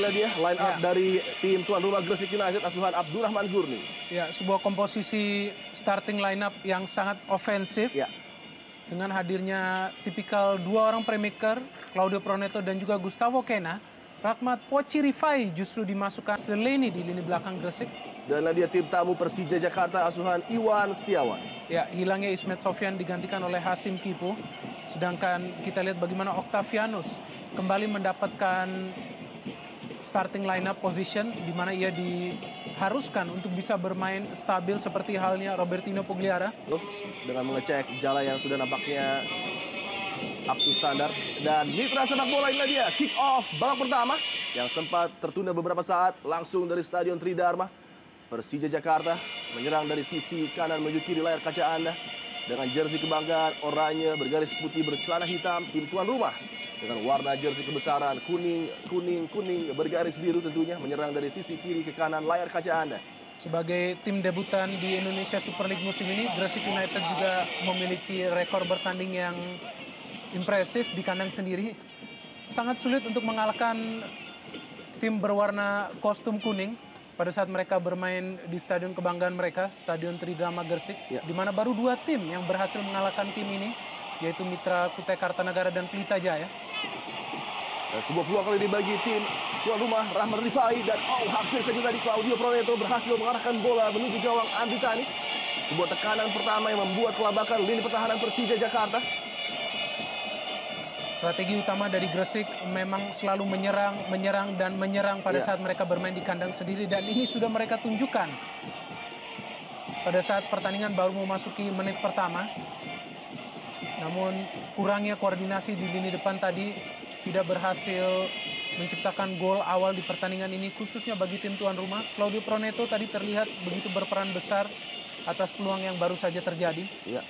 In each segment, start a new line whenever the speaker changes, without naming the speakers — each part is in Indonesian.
inilah dia line up dari tim tuan rumah Gresik United asuhan Abdurrahman Gurning.
Ya, sebuah komposisi starting line up yang sangat ofensif.
Ya.
Dengan hadirnya tipikal dua orang playmaker, Claudio Proneto dan juga Gustavo Kena. Rahmat Poci Rifai justru dimasukkan Seleni di lini belakang Gresik.
Dan dia tim tamu Persija Jakarta asuhan Iwan Setiawan.
Ya, hilangnya Ismet Sofyan digantikan oleh Hasim Kipo. Sedangkan kita lihat bagaimana Octavianus kembali mendapatkan starting lineup position di mana ia diharuskan untuk bisa bermain stabil seperti halnya Robertino Pugliara.
Dengan mengecek jala yang sudah nampaknya up to standar. Dan mitra sepak bola inilah dia kick off babak pertama yang sempat tertunda beberapa saat langsung dari Stadion Tridharma. Persija Jakarta menyerang dari sisi kanan menuju kiri layar kaca Anda dengan jersey kebanggaan oranye bergaris putih bercelana hitam tim tuan rumah dengan warna jersey kebesaran kuning bergaris biru tentunya menyerang dari sisi kiri ke kanan layar kaca Anda.
Sebagai tim debutan di Indonesia Super League musim ini, Gresik United juga memiliki rekor bertanding yang impresif di kandang sendiri. Sangat sulit untuk mengalahkan tim berwarna kostum kuning pada saat mereka bermain di stadion kebanggaan mereka, Stadion Tridharma Gresik, di mana baru dua tim yang berhasil mengalahkan tim ini, yaitu Mitra Kutai Kartanagara dan Pelita Jaya.
Dan sebuah peluang kali dibagi tim tuan rumah Rahmat Rifai dan hampir saja tadi Claudio Proneto berhasil mengarahkan bola menuju gawang Andi Tani. Sebuah tekanan pertama yang membuat kelabakan lini pertahanan Persija Jakarta.
Strategi utama dari Gresik memang selalu menyerang pada saat mereka bermain di kandang sendiri, dan ini sudah mereka tunjukkan pada saat pertandingan baru memasuki menit pertama. Namun kurangnya koordinasi di lini depan tadi tidak berhasil menciptakan gol awal di pertandingan ini, khususnya bagi tim tuan rumah. Claudio Proneto tadi terlihat begitu berperan besar atas peluang yang baru saja terjadi.
Iya.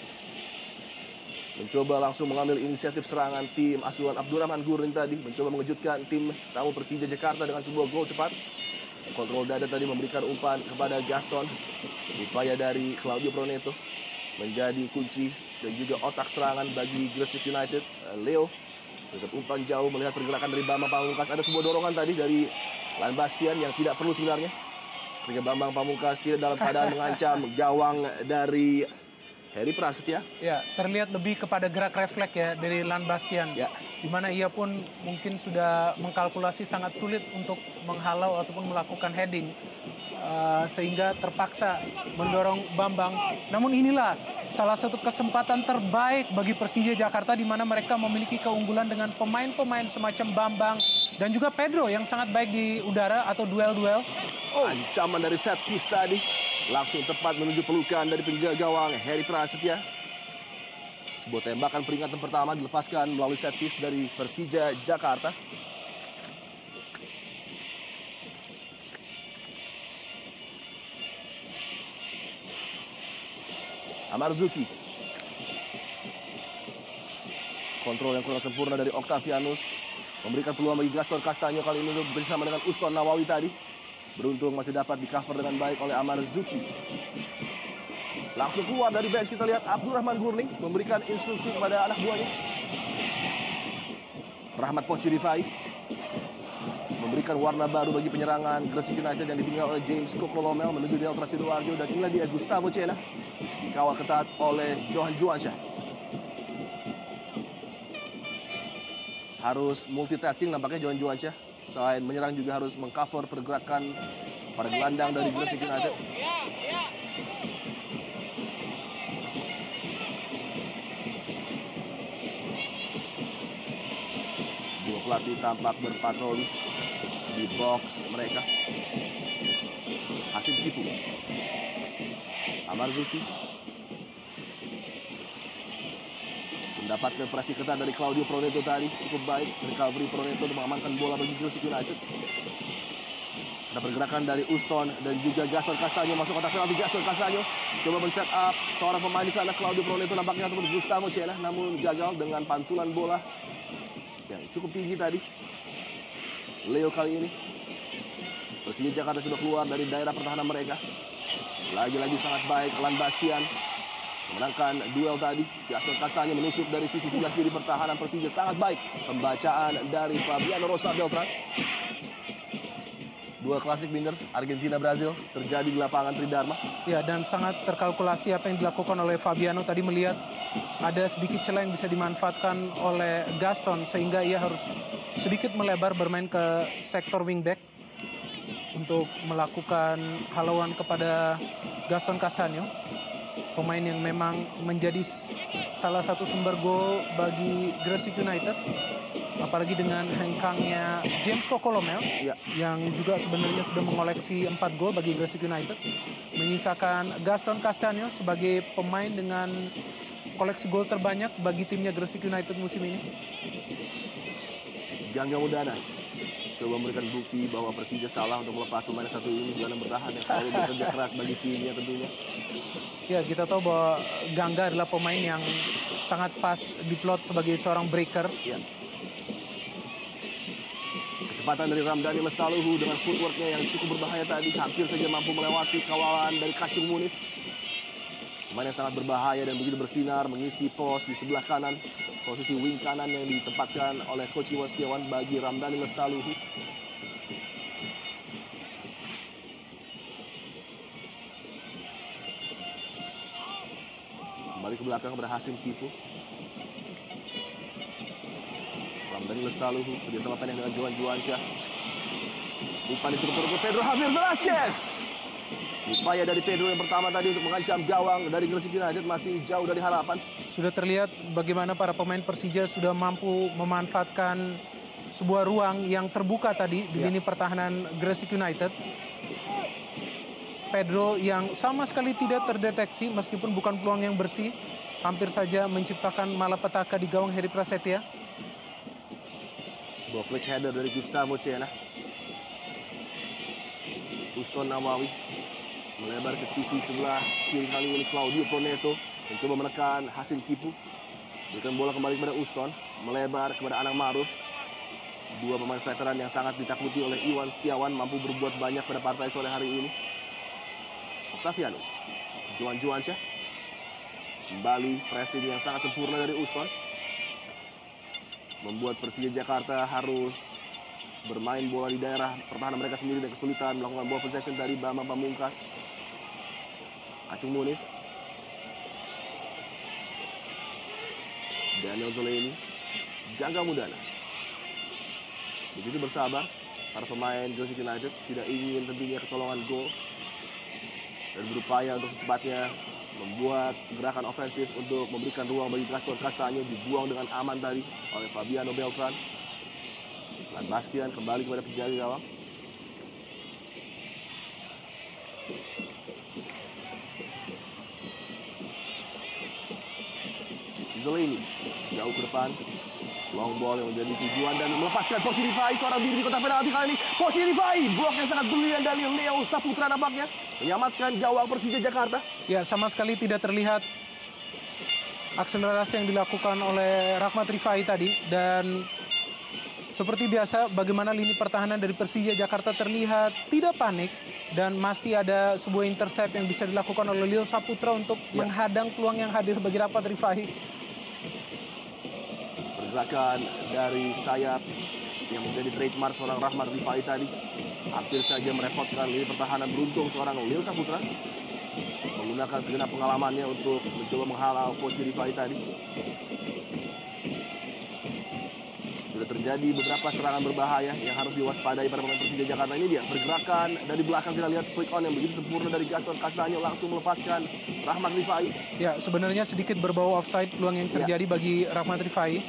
Mencoba langsung mengambil inisiatif serangan tim asuhan Abdurrahman Gurning tadi. Mencoba mengejutkan tim tamu Persija Jakarta dengan sebuah gol cepat. Kontrol dada tadi memberikan umpan kepada Gaston. Upaya dari Claudio Proneto menjadi kunci dan juga otak serangan bagi Gresik United. Leo dengan umpan jauh melihat pergerakan dari Bambang Pamungkas. Ada sebuah dorongan tadi dari Lan Bastian yang tidak perlu sebenarnya. Ketika Bambang Pamungkas tidak dalam keadaan mengancam gawang dari Heri Prasetya.
Ya, terlihat lebih kepada gerak refleks ya dari Lan Bastian.
Ya.
Di mana ia pun mungkin sudah mengkalkulasi sangat sulit untuk menghalau ataupun melakukan heading. Sehingga terpaksa mendorong Bambang. Namun inilah salah satu kesempatan terbaik bagi Persija Jakarta di mana mereka memiliki keunggulan dengan pemain-pemain semacam Bambang dan juga Pedro yang sangat baik di udara atau duel-duel.
Ancaman dari set piece tadi langsung tepat menuju pelukan dari penjaga gawang Heri Prasetya. Sebuah tembakan peringatan pertama dilepaskan melalui set piece dari Persija Jakarta. Amarzuki. Kontrol yang kurang sempurna dari Octavianus. Memberikan peluang bagi Gaston Castanyo kali ini bersama dengan Uston Nawawi tadi. Beruntung masih dapat di-cover dengan baik oleh Amarzuki. Langsung keluar dari bench kita lihat Abdurrahman Gurning memberikan instruksi kepada anak buahnya. Rahmat Poci Rifai memberikan warna baru bagi penyerangan Gresik United yang ditinggal oleh James Kokolomel menuju Delta Sidoarjo, dan inilah dia Gustavo Cena dikawal ketat oleh Johan Juansyah. Harus multitasking nampaknya Johan Juansyah. Selain menyerang juga harus mengcover pergerakan para gelandang dari Gresik United. Dua pelatih tampak berpatroli di box mereka. Hasim Kipu, Amarzuki mendapatkan presi ketat dari Claudio Proneto tadi. Cukup baik recovery Proneto untuk mengamankan bola bagi Gresik United. Ada pergerakan dari Uston dan juga Gaston Castanyo masuk kotak penalti. Gaston Castanyo coba men-set up seorang pemain di sana, Claudio Proneto nampaknya ataupun Gustavo Cena, namun gagal dengan pantulan bola yang cukup tinggi tadi. Leo kali ini Persija Jakarta coba keluar dari daerah pertahanan mereka. Lagi-lagi sangat baik Lan Bastian memenangkan duel tadi. Gaston Castanyo menusuk dari sisi sebelah kiri pertahanan Persija, sangat baik pembacaan dari Fabiano Rosa Beltran. Dua klasik binder Argentina-Brazil terjadi di lapangan Tridharma.
Ya, dan sangat terkalkulasi apa yang dilakukan oleh Fabiano tadi, melihat ada sedikit celah yang bisa dimanfaatkan oleh Gaston sehingga ia harus sedikit melebar bermain ke sektor wingback untuk melakukan halauan kepada Gaston Castaño, pemain yang memang menjadi salah satu sumber gol bagi Gresik United, apalagi dengan hengkangnya James Kokolomel
Ya.
yang juga sebenarnya sudah mengoleksi 4 gol bagi Gresik United, menyisakan Gaston Castaño sebagai pemain dengan koleksi gol terbanyak bagi timnya Gresik United musim ini.
Gangga Mudana coba memberikan bukti bahwa Persija salah untuk melepas pemain yang satu ini, gelandang bertahan yang selalu bekerja keras bagi timnya tentunya.
Ya, kita tahu bahwa Gangga adalah pemain yang sangat pas diplot sebagai seorang breaker.
Ya. Kecepatan dari Ramdhani Lestaluhu dengan footworknya yang cukup berbahaya tadi, hampir saja mampu melewati kawalan dari Kacung Munif. Pemain yang sangat berbahaya dan begitu bersinar mengisi pos di sebelah kanan, posisi wing kanan yang ditempatkan oleh Coach Iwan Setiawan bagi Ramdhani Lestaluhu. Kembali ke belakang berhasil Kipu. Ramdhani Lestaluhu kerjasama pendek dengan Johan Juansyah. Umpan cukup turun ke Pedro Javier Velasquez. Upaya dari Pedro yang pertama tadi untuk mengancam gawang dari Gresik United masih jauh dari harapan.
Sudah terlihat bagaimana para pemain Persija sudah mampu memanfaatkan sebuah ruang yang terbuka tadi di lini pertahanan Gresik United. Pedro yang sama sekali tidak terdeteksi meskipun bukan peluang yang bersih, hampir saja menciptakan malapetaka di gawang Heri Prasetya.
Sebuah flick header dari Gustavo Cena. Uston Nawawi melebar ke sisi sebelah kiri, kali ini Claudio Proneto mencoba menekan hasil Kipu. Berikan bola kembali kepada Uston, melebar kepada Anang Maruf. Dua pemain veteran yang sangat ditakuti oleh Iwan Setiawan mampu berbuat banyak pada partai sore hari ini. Octavianus, Johan Juansyah. Kembali pressing yang sangat sempurna dari Uston. Membuat Persija Jakarta harus bermain bola di daerah pertahanan mereka sendiri dan kesulitan melakukan ball possession dari Bambang Pamungkas. Kacung Munif. Daniel Zoleni. Gangga Mudana. Begitu bersabar, para pemain Gresik United tidak ingin tentunya kecolongan gol dan berupaya untuk secepatnya membuat gerakan ofensif untuk memberikan ruang bagi Gaston Castaño, dibuang dengan aman tadi oleh Fabiano Beltran. Dan Bastian kembali kepada penjaga gawang. Zolini jauh ke depan, long ball yang menjadi tujuan dan melepaskan posisi Rifai, seorang diri di kotak penalti kali ini. Posisi Rifai, blok yang sangat brilian dari Leo Saputra nampaknya menyelamatkan gawang Persija Jakarta.
Ya, sama sekali tidak terlihat akselerasi yang dilakukan oleh Rahmat Rifai tadi, dan seperti biasa bagaimana lini pertahanan dari Persija Jakarta terlihat tidak panik dan masih ada sebuah intercept yang bisa dilakukan oleh Leo Saputra untuk menghadang peluang yang hadir bagi Rahmat Rifai.
Pergerakan dari sayap yang menjadi trademark seorang Rahmat Rifai tadi hampir saja merepotkan lini pertahanan. Beruntung seorang Leo Saputra menggunakan segenap pengalamannya untuk mencoba menghalau Poci Rifai tadi. Sudah terjadi beberapa serangan berbahaya yang harus diwaspadai pada pemain Persija Jakarta. Ini dia pergerakan dari belakang, kita lihat flick on yang begitu sempurna dari Gaston Castaño langsung melepaskan Rahmat Rifai.
Ya, sebenarnya sedikit berbau offside peluang yang terjadi bagi Rahmat Rifai.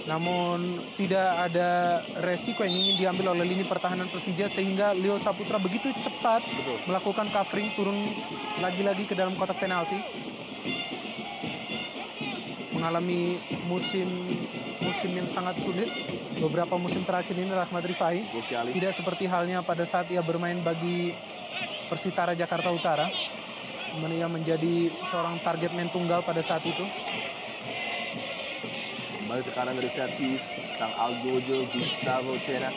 Namun tidak ada resiko yang ingin diambil oleh lini pertahanan Persija sehingga Leo Saputra begitu cepat melakukan covering, turun lagi-lagi ke dalam kotak penalti. Mengalami musim yang sangat sulit beberapa musim terakhir ini Rahmat Rifai. Tidak seperti halnya pada saat ia bermain bagi Persitara Jakarta Utara, dimana ia menjadi seorang target man tunggal pada saat itu.
Kembali tekanan dari set piece, sang Algojo Gustavo Cena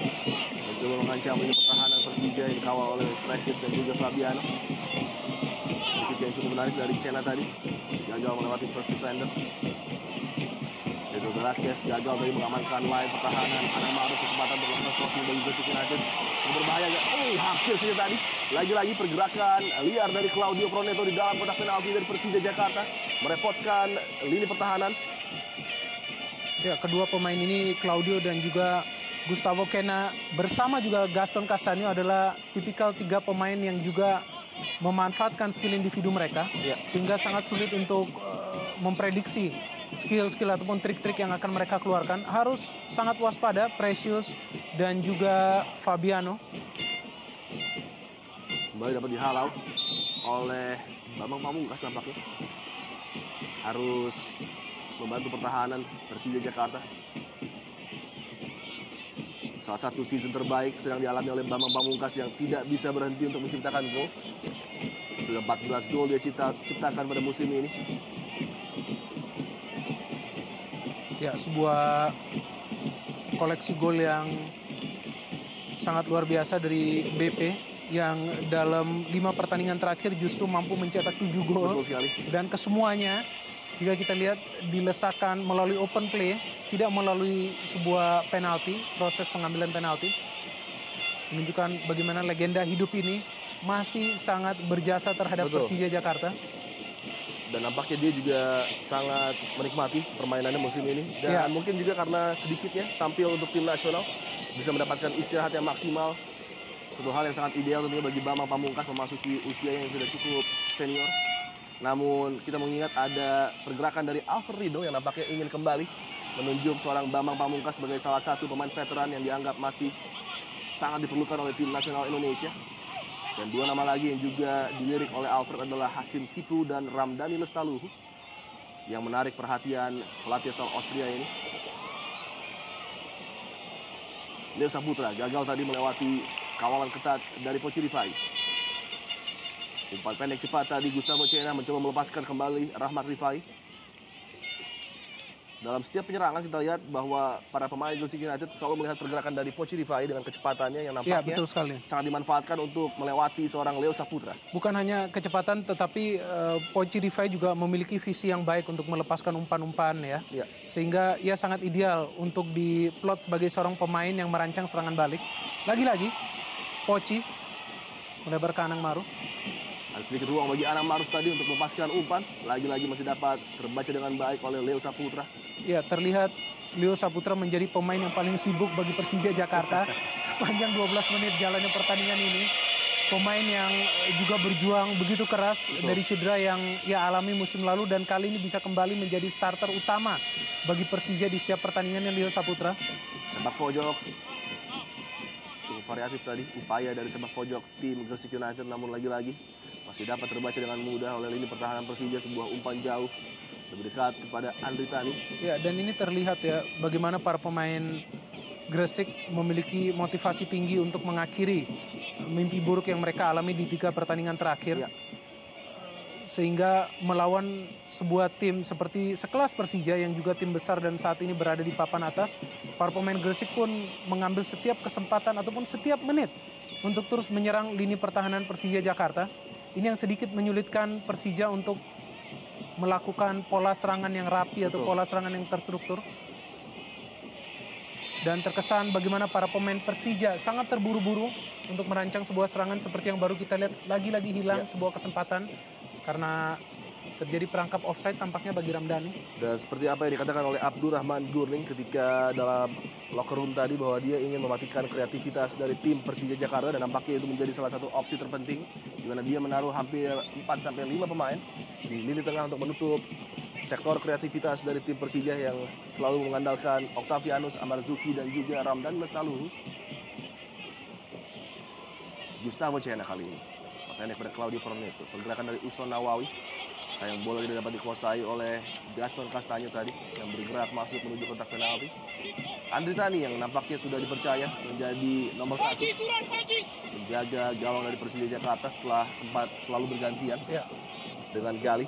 mencoba mengancam lini pertahanan Persija yang dikawal oleh Precious dan juga Fabiano. Sedikit yang cukup menarik dari Cena tadi, masih gagal melewati first defender. Dan Pedro Velasquez gagal dari mengamankan line pertahanan. Anang Ma'ruf kesempatan untuk melakukan crossing bagi Gresik United. Yang berbahaya nggak? Oh, hampir saja tadi. Lagi-lagi pergerakan liar dari Claudio Proneto di dalam kotak penalti dari Persija Jakarta. Merepotkan lini pertahanan.
Ya, kedua pemain ini Claudio dan juga Gustavo Kena bersama juga Gaston Castanho adalah tipikal 3 pemain yang juga memanfaatkan skill individu mereka,
Ya.
sehingga sangat sulit untuk memprediksi skill-skill ataupun trik-trik yang akan mereka keluarkan. Harus sangat waspada Precious dan juga Fabiano.
Kembali dapat dihalau oleh Bambang Pamungkas nampaknya. Harus membantu pertahanan Persija Jakarta. Salah satu season terbaik sedang dialami oleh Bambang Pamungkas yang tidak bisa berhenti untuk menciptakan gol. Sudah 14 gol dia ciptakan pada musim ini.
Ya, sebuah koleksi gol yang sangat luar biasa dari BP yang dalam 5 pertandingan terakhir justru mampu mencetak 7 gol.
Betul sekali.
Dan kesemuanya jika kita lihat dilesakan melalui open play, tidak melalui sebuah penalti, proses pengambilan penalti. Menunjukkan bagaimana legenda hidup ini masih sangat berjasa terhadap
Betul.
Persija Jakarta.
Dan nampaknya dia juga sangat menikmati permainannya musim ini. Dan
Ya.
mungkin juga karena sedikitnya tampil untuk tim nasional, bisa mendapatkan istirahat yang maksimal. Suatu hal yang sangat ideal tentunya bagi Bambang Pamungkas memasuki usia yang sudah cukup senior. Namun kita mengingat ada pergerakan dari Alfred Riedel yang nampaknya ingin kembali menunjuk seorang Bambang Pamungkas sebagai salah satu pemain veteran yang dianggap masih sangat diperlukan oleh tim nasional Indonesia. Dan 2 nama lagi yang juga dilirik oleh Alfred adalah Hasim Tipu dan Ramdhani Lestaluhu yang menarik perhatian pelatih asal Austria ini. Leo Saputra gagal tadi melewati kawalan ketat dari Pochi Rifai. Umpan pendek cepat tadi Gustavo Cena mencoba melepaskan kembali Rahmat Rifai. Dalam setiap penyerangan kita lihat bahwa para pemain Gresik United selalu melihat pergerakan dari Pochi Rifai dengan kecepatannya yang
Ya,
nampaknya
betul sekali.
sangat dimanfaatkan untuk melewati seorang Leo Saputra.
Bukan hanya kecepatan, tetapi Pochi Rifai juga memiliki visi yang baik untuk melepaskan umpan-umpan ya.
Ya.
Sehingga ia sangat ideal untuk diplot sebagai seorang pemain yang merancang serangan balik. Lagi-lagi, Pochi melebar ke Anang Ma'ruf.
Ada sedikit ruang bagi Anang Ma'ruf tadi untuk melepaskan umpan. Lagi-lagi masih dapat terbaca dengan baik oleh Leo Saputra.
Ya, terlihat Leo Saputra menjadi pemain yang paling sibuk bagi Persija Jakarta sepanjang 12 menit jalannya pertandingan ini. Pemain yang juga berjuang begitu keras dari cedera yang ia alami musim lalu dan kali ini bisa kembali menjadi starter utama bagi Persija di setiap pertandingannya. Leo Saputra.
Sepak pojok. Cukup variatif tadi upaya dari sepak pojok tim Gresik United, namun lagi-lagi masih dapat terbaca dengan mudah oleh lini pertahanan Persija. Sebuah umpan jauh lebih dekat kepada Andri Tani.
Ya, dan ini terlihat ya bagaimana para pemain Gresik memiliki motivasi tinggi untuk mengakhiri mimpi buruk yang mereka alami di 3 pertandingan terakhir.
Ya.
Sehingga melawan sebuah tim seperti sekelas Persija yang juga tim besar dan saat ini berada di papan atas, para pemain Gresik pun mengambil setiap kesempatan ataupun setiap menit untuk terus menyerang lini pertahanan Persija Jakarta. Ini yang sedikit menyulitkan Persija untuk melakukan pola serangan yang rapi atau
Betul.
pola serangan yang terstruktur. Dan terkesan bagaimana para pemain Persija sangat terburu-buru untuk merancang sebuah serangan seperti yang baru kita lihat. Lagi-lagi hilang sebuah kesempatan karena terjadi perangkap offside tampaknya bagi Ramdhani.
Dan seperti apa yang dikatakan oleh Abdurrahman Gurning ketika dalam locker room tadi, bahwa dia ingin mematikan kreativitas dari tim Persija Jakarta, dan nampaknya itu menjadi salah satu opsi terpenting di mana dia menaruh hampir 4-5 pemain di lini tengah untuk menutup sektor kreativitas dari tim Persija yang selalu mengandalkan Octavianus Amarzuki dan juga Ramdhani Lestaluhu. Gustavo Cena kali ini pendek pada Claudio Proneto. Pergerakan dari Uston Nawawi. Sayang bola tidak dapat dikuasai oleh Gaston Castanho tadi yang bergerak masuk menuju kotak penalti. Andri Tani yang nampaknya sudah dipercaya menjadi nomor 1 menjaga gawang dari Persija Jakarta setelah sempat selalu bergantian
Ya.
dengan Gali.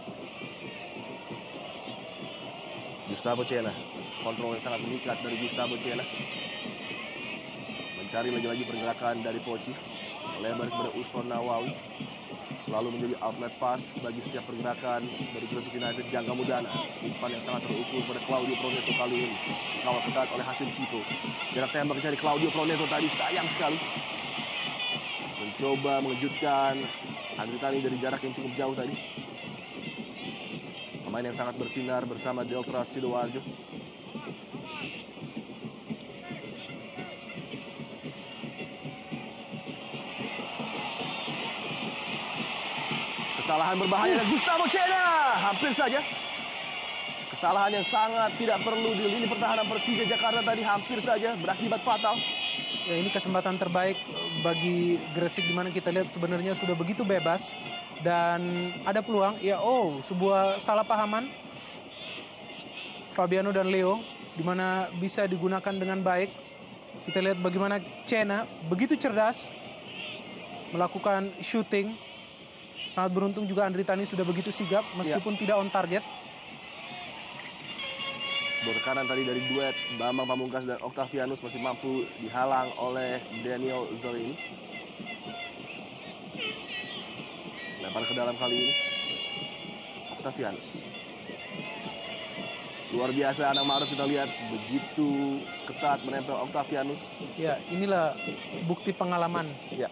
Gustavo Cena, kontrol yang sangat memikat dari Gustavo Cena. Mencari lagi-lagi pergerakan dari Pochi. Melebar kepada Uston Nawawi. Selalu menjadi outlet pass bagi setiap pergerakan dari Gresik United. Jangka Mudana, umpan yang sangat terukur pada Claudio Proneto kali ini. Dikawal ketat oleh Hasim Kipo. Jarak tembak dari Claudio Proneto tadi sayang sekali. Mencoba mengejutkan Andri Tani dari jarak yang cukup jauh tadi. Pemain yang sangat bersinar bersama Delta Sidoarjo. Kesalahan berbahaya dari Gustavo Cena. Hampir saja. Kesalahan yang sangat tidak perlu di lini pertahanan Persija Jakarta tadi hampir saja berakibat fatal.
Ya, ini kesempatan terbaik bagi Gresik, di mana kita lihat sebenarnya sudah begitu bebas dan ada peluang. Ya, sebuah salah pahaman Fabiano dan Leo, di mana bisa digunakan dengan baik. Kita lihat bagaimana Cena begitu cerdas melakukan shooting. Sangat beruntung juga Andri Tani sudah begitu sigap meskipun tidak on target.
Berkanan tadi dari duet Bambang Pamungkas dan Octavianus masih mampu dihalang oleh Daniel Zolini. Lempar ke dalam kali ini Octavianus. Luar biasa Anang Ma'ruf, kita lihat begitu ketat menempel Octavianus.
Ya, inilah bukti pengalaman
Ya,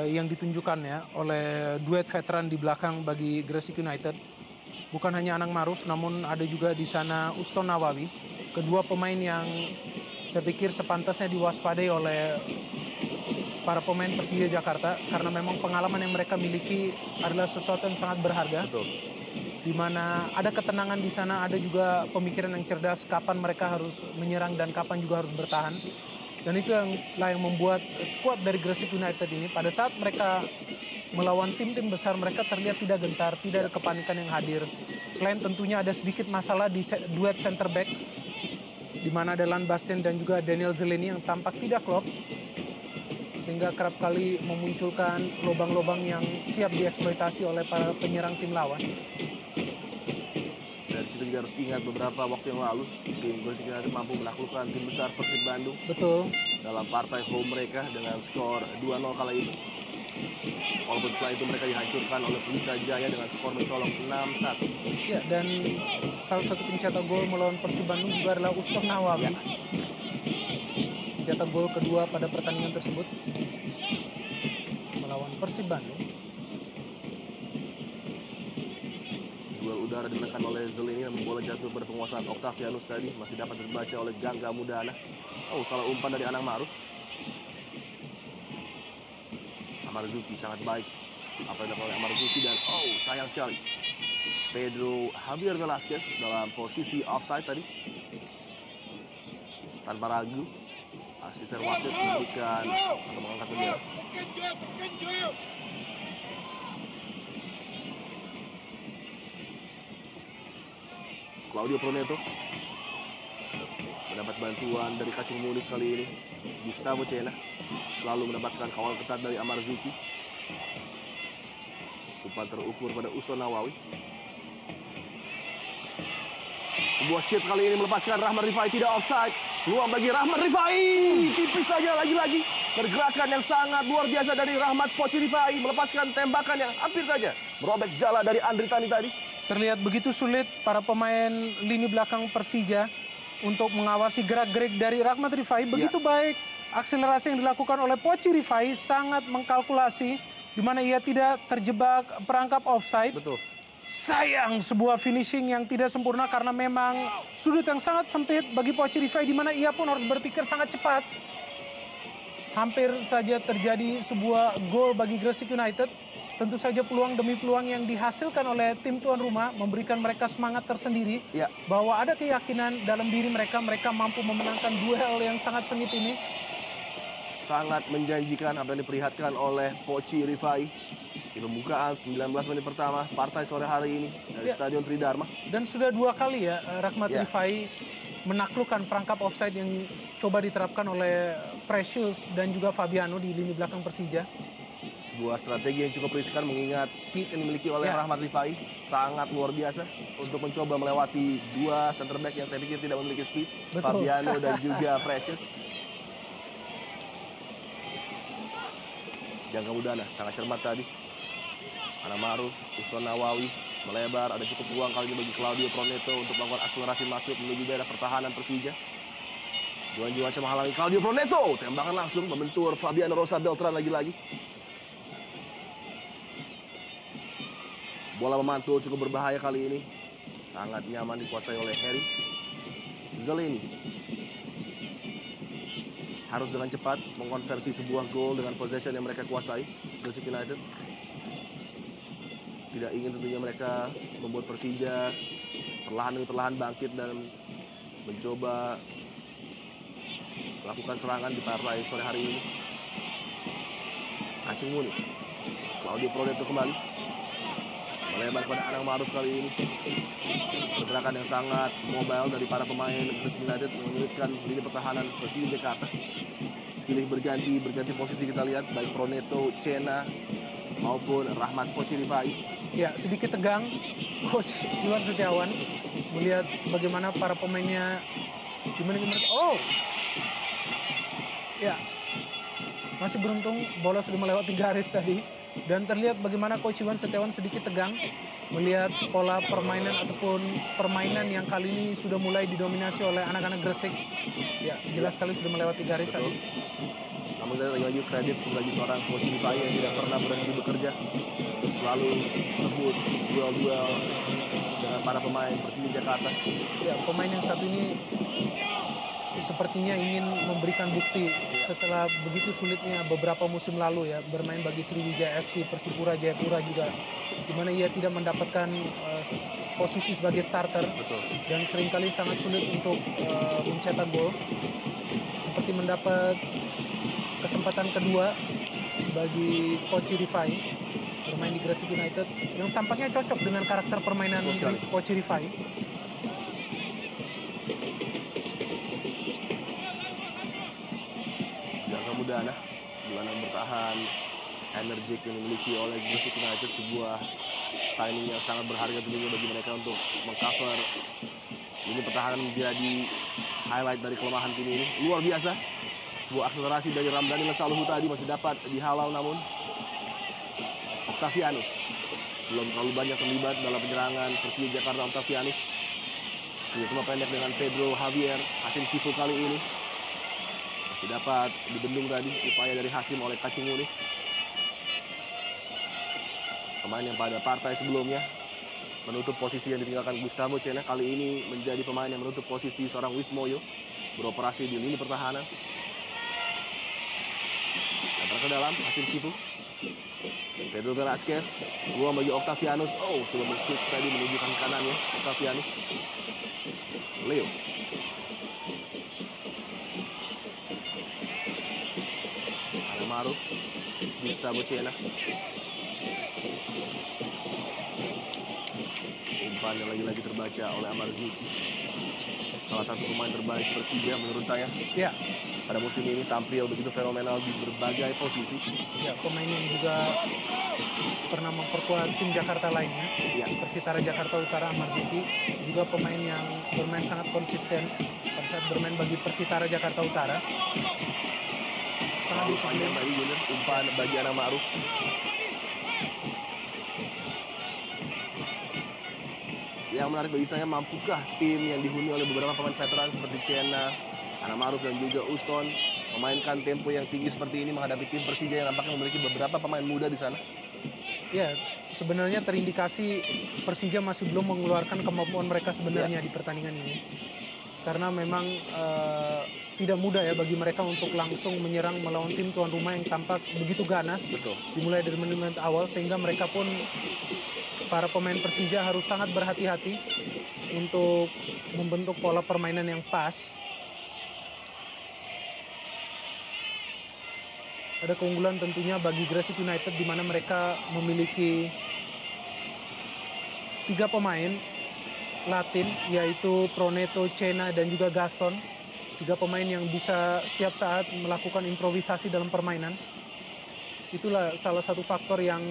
yang ditunjukkan ya oleh duet veteran di belakang bagi Gresik United. Bukan hanya Anang Ma'ruf, namun ada juga di sana Uston Nawawi. Kedua pemain yang saya pikir sepantasnya diwaspadai oleh para pemain Persija Jakarta, karena memang pengalaman yang mereka miliki adalah sesuatu yang sangat berharga.
betul.
Di mana ada ketenangan di sana, ada juga pemikiran yang cerdas kapan mereka harus menyerang dan kapan juga harus bertahan. Dan itu yang membuat skuad dari Gresik United ini pada saat mereka melawan tim-tim besar, mereka terlihat tidak gentar, tidak ada kepanikan yang hadir. Selain tentunya ada sedikit masalah di duet center back, di mana ada Lan Bastian dan juga Daniel Zeleni yang tampak tidak klop, sehingga kerap kali memunculkan lubang-lubang yang siap dieksploitasi oleh para penyerang tim lawan.
Dan kita juga harus ingat beberapa waktu yang lalu tim Gresik United mampu menaklukkan tim besar Persib Bandung
Betul.
dalam partai home mereka dengan skor 2-0 kala itu. Walaupun setelah itu mereka dihancurkan oleh Pelita Jaya dengan skor mencolok 6-1.
Ya, dan salah satu pencetak gol melawan Persib Bandung juga adalah Uston Nawawi.
Ya.
Pencetak gol kedua pada pertandingan tersebut melawan Persib Bandung.
Duel udara dimenangkan oleh Zelini, namun bola jatuh pada penguasaan Octavianus tadi masih dapat terbaca oleh Gangga Mudana. Salah umpan dari Anang Ma'ruf. Amarzuki sangat baik apa yang dilakukan oleh Amarzuki, dan sayang sekali Pedro Javier Velasquez dalam posisi offside tadi. Tanpa ragu asisten wasit memberikan atau mengangkat bendera. Claudio Proneto mendapat bantuan dari Kacung Munif kali ini. Gustavo Cena selalu mendapatkan kawal ketat dari Amarzuki. Umpan terukur pada Uston Nawawi. Sebuah chip kali ini melepaskan Rahman Rifai, tidak offside. Peluang bagi Rahman Rifai, tipis saja lagi-lagi. Pergerakan yang sangat luar biasa dari Rahmat Poci Rifai melepaskan tembakan yang hampir saja merobek jala dari Andri Tani tadi.
Terlihat begitu sulit para pemain lini belakang Persija untuk mengawasi gerak-gerik dari Rahmat Rifai. Begitu baik akselerasi yang dilakukan oleh Poci Rifai, sangat mengkalkulasi di mana ia tidak terjebak perangkap offside.
Betul.
Sayang sebuah finishing yang tidak sempurna karena memang sudut yang sangat sempit bagi Poci Rifai, di mana ia pun harus berpikir sangat cepat. Hampir saja terjadi sebuah gol bagi Gresik United. Tentu saja peluang demi peluang yang dihasilkan oleh tim tuan rumah memberikan mereka semangat tersendiri.
Ya.
Bahwa ada keyakinan dalam diri mereka, mereka mampu memenangkan duel yang sangat sengit ini.
Sangat menjanjikan apa yang diperlihatkan oleh Poci Rifai di pembukaan 19 menit pertama partai sore hari ini dari Stadion Tridharma.
Dan sudah 2 kali ya Rahmat Rifai menaklukkan perangkap offside yang coba diterapkan oleh Precious dan juga Fabiano di lini belakang Persija.
Sebuah strategi yang cukup riskan mengingat speed yang dimiliki oleh Rahmat Rifai sangat luar biasa untuk mencoba melewati 2 center back yang saya pikir tidak memiliki speed.
Betul.
Fabiano dan juga Precious. Jangka Mudana sangat cermat tadi. Ana Maruf, Uston Nawawi melebar, ada cukup ruang kali ini bagi Claudio Proneto untuk melakukan akselerasi masuk menuju daerah pertahanan Persija. Juan Juansyah menghalangi Claudio Proneto, tembakan langsung membentur Fabiano Rosa Beltran lagi-lagi. Bola memantul cukup berbahaya kali ini, sangat nyaman dikuasai oleh Harry Zeleny. Harus dengan cepat mengonversi sebuah gol dengan possession yang mereka kuasai. Gresik United tidak ingin tentunya mereka membuat Persija perlahan demi perlahan bangkit dan mencoba melakukan serangan di partai sore hari ini. Kacung Munif, Claudio Proneto kembali melebar kepada Anang Maruf kali ini. Pergerakan yang sangat mobile dari para pemain Gresik United menyulitkan lini pertahanan Persija Jakarta. Silih berganti posisi kita lihat, baik Proneto, Cena maupun Rahmat Poci Rifai.
Ya, sedikit tegang Coach Iwan Setiawan melihat bagaimana para pemainnya gimana. Oh, ya, masih beruntung bola sudah melewati garis tadi. Dan terlihat bagaimana Coach Iwan Setiawan sedikit tegang melihat pola permainan ataupun permainan yang kali ini sudah mulai didominasi oleh anak-anak Gresik. Ya, jelas sekali sudah melewati garis tadi.
Namun lagi-lagi kredit bagi seorang Coach Rifai yang tidak pernah berhenti bekerja untuk selalu merebut duel-duel dengan para pemain Persija Jakarta.
Ya, pemain yang satu ini sepertinya ingin memberikan bukti setelah begitu sulitnya beberapa musim lalu ya bermain bagi Sriwijaya FC, Persipura Jayapura juga, di mana ia tidak mendapatkan posisi sebagai starter.
Betul.
Dan seringkali sangat sulit untuk mencetak gol. Seperti mendapat kesempatan kedua bagi Coach Rifai bermain di Gresik United yang tampaknya cocok dengan karakter permainan Coach Rifai.
Mudana, gelandang bertahan energik yang dimiliki oleh Gresik United, sebuah signing yang sangat berharga tentunya bagi mereka untuk mengcover ini pertahanan menjadi highlight dari kelemahan tim ini. Luar biasa, sebuah akselerasi dari Ramdhani Lesaluhu tadi masih dapat dihalau, namun Octavianus belum terlalu banyak terlibat dalam penyerangan Persija Jakarta. Octavianus kerjasama pendek dengan Pedro Javier, Hasim Kipu kali ini masih dapat dibendung tadi upaya dari Hasim oleh Kacung Munif. Pemain yang pada partai sebelumnya menutup posisi yang ditinggalkan Gustavo Cena, kali ini menjadi pemain yang menutup posisi seorang Wismoyo beroperasi di lini pertahanan. Lempar ke dalam, Hasim Kipu, Pedro Velasquez, ruang bagi Octavianus. Oh, coba men-switch tadi menuju kaki kanannya Octavianus. Leo, Maruf, Gustavo Cena. Umpan yang lagi-lagi terbaca oleh Amarzuki. Salah satu pemain terbaik Persija menurut saya.
Ya.
Pada musim ini tampil begitu fenomenal di berbagai posisi.
Ya, pemain yang juga pernah memperkuat tim Jakarta lainnya. Ya, Persitara Jakarta Utara, Amarzuki juga pemain yang bermain sangat konsisten pada saat bermain bagi Persitara Jakarta Utara. Sangat disiplin
tadi bener, umpan bagi Ana Maruf. Yang menarik bagi saya, mampukah tim yang dihuni oleh beberapa pemain veteran seperti Cena, Ana Maruf dan juga Uston memainkan tempo yang tinggi seperti ini menghadapi tim Persija yang nampaknya memiliki beberapa pemain muda di sana?
Ya, sebenarnya terindikasi Persija masih belum mengeluarkan kemampuan mereka sebenarnya di pertandingan ini. Karena memang tidak mudah ya bagi mereka untuk langsung menyerang melawan tim tuan rumah yang tampak begitu ganas.
Betul.
Dimulai dari menit awal, sehingga mereka pun, para pemain Persija harus sangat berhati-hati untuk membentuk pola permainan yang pas. Ada keunggulan tentunya bagi Gresik United di mana mereka memiliki 3 pemain Latin, yaitu Proneto, Cena, dan juga Gaston. 3 pemain yang bisa setiap saat melakukan improvisasi dalam permainan. Itulah salah satu faktor yang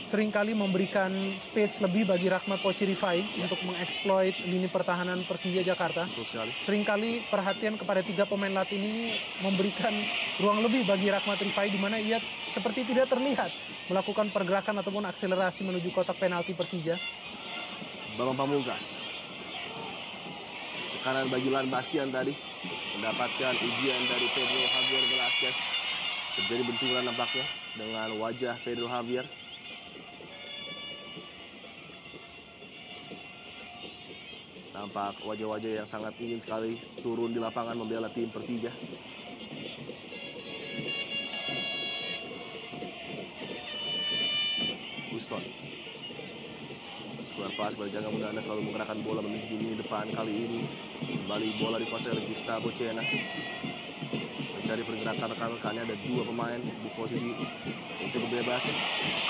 seringkali memberikan space lebih bagi Rahmat Pochirifai untuk mengeksploit lini pertahanan Persija Jakarta.
Betul sekali.
Seringkali perhatian kepada 3 pemain Latin ini memberikan ruang lebih bagi Rahmat Rifai, di mana ia seperti tidak terlihat melakukan pergerakan ataupun akselerasi menuju kotak penalti Persija.
Bambang Pamungkas. Tekanan bagi Lan Bastian tadi. Mendapatkan ujian dari Pedro Javier Velasquez. Terjadi benturan nampaknya dengan wajah Pedro Javier. Nampak wajah-wajah yang sangat ingin sekali turun di lapangan membela tim Persija. Houston. Square pass bagi Gangga Mudana, selalu menggerakkan bola menuju lini depan. Kali ini kembali bola dikuasai oleh Gustavo Cena. Mencari pergerakan rekan-rekannya, ada 2 pemain di posisi yang cukup bebas.